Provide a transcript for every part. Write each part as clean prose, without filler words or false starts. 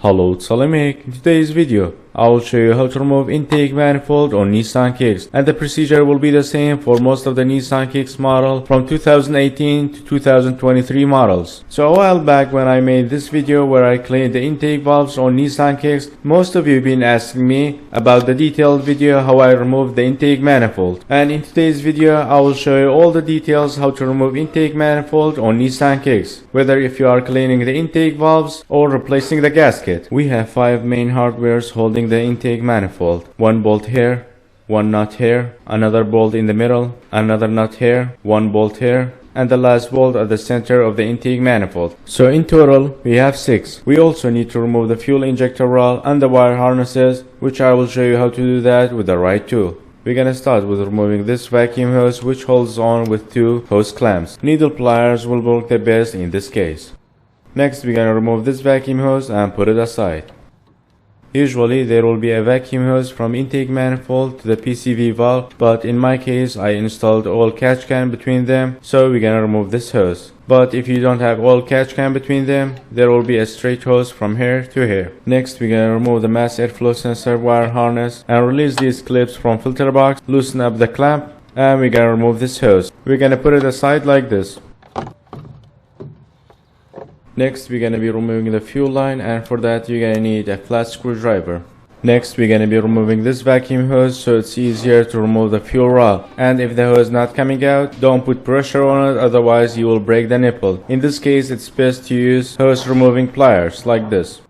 Hello, it's AliMECH. In today's video, I will show you how to remove intake manifold on Nissan Kicks, and the procedure will be the same for most of the Nissan Kicks model from 2018 to 2023 models. So a while back when I made this video where I cleaned the intake valves on Nissan Kicks, most of you have been asking me about the detailed video how I removed the intake manifold. And in today's video, I will show you all the details how to remove intake manifold on Nissan Kicks, whether if you are cleaning the intake valves or replacing the gasket. We have 5 main hardwares holding the intake manifold. One bolt here, one nut here, another bolt in the middle, another nut here, one bolt here, and the last bolt at the center of the intake manifold. So in total, we have 6. We also need to remove the fuel injector roll and the wire harnesses, which I will show you how to do that with the right tool. We're gonna start with removing this vacuum hose, which holds on with 2 hose clamps. Needle pliers will work the best in this case. Next, we're gonna remove this vacuum hose and put it aside. Usually there will be a vacuum hose from intake manifold to the PCV valve, but in my case I installed oil catch can between them, so we're gonna remove this hose. But if you don't have oil catch can between them, there will be a straight hose from here to here. Next, we're gonna remove the mass airflow sensor wire harness and release these clips from filter box, loosen up the clamp, and we're gonna remove this hose. We're gonna put it aside like this. Next, we're gonna be removing the fuel line, and for that you're gonna need a flat screwdriver. Next, we're gonna be removing this vacuum hose so it's easier to remove the fuel rod. And if the hose is not coming out, don't put pressure on it, otherwise you will break the nipple. In this case, it's best to use hose removing pliers like this.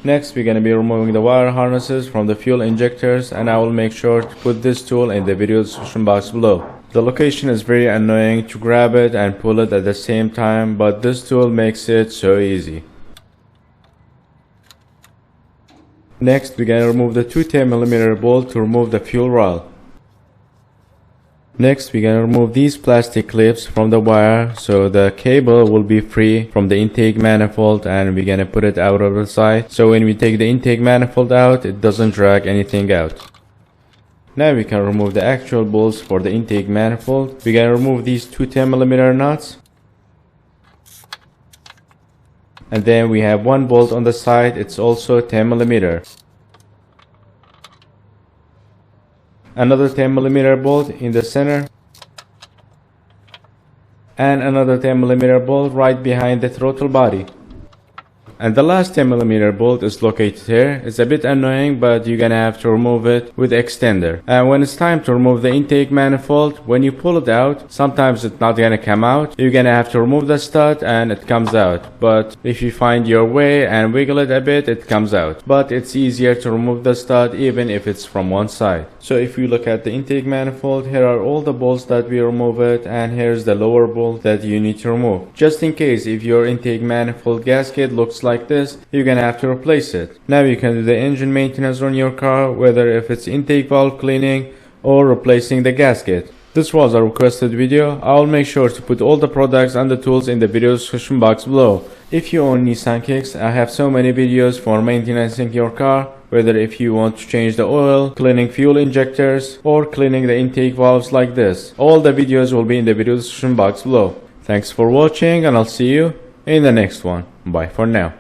Next, we're going to be removing the wire harnesses from the fuel injectors, and I will make sure to put this tool in the video description box below. The location is very annoying to grab it and pull it at the same time, but this tool makes it so easy. Next, we're going to remove the 2 10mm bolt to remove the fuel rod. Next, we're going to remove these plastic clips from the wire so the cable will be free from the intake manifold, and we're going to put it out of the side so when we take the intake manifold out, it doesn't drag anything out. Now we can remove the actual bolts for the intake manifold. We're going to remove these 2 10mm nuts. And then we have one bolt on the side, it's also 10mm. Another 10mm bolt in the center, and another 10mm bolt right behind the throttle body. And the last 10mm bolt is located here. It's a bit annoying, but you're gonna have to remove it with the extender. And when it's time to remove the intake manifold, when you pull it out, sometimes it's not gonna come out. You're gonna have to remove the stud and it comes out. But if you find your way and wiggle it a bit, it comes out. But it's easier to remove the stud even if it's from one side. So if you look at the intake manifold, here are all the bolts that we remove it, and here's the lower bolt that you need to remove. Just in case if your intake manifold gasket looks like this, you're gonna have to replace it. Now you can do the engine maintenance on your car, whether if it's intake valve cleaning or replacing the gasket. This was a requested video. I will make sure to put all the products and the tools in the video description box below. If you own Nissan Kicks, I have so many videos for maintaining your car, whether if you want to change the oil, cleaning fuel injectors, or cleaning the intake valves like this. All the videos will be in the video description box below. Thanks for watching, and I'll see you in the next one. Bye for now.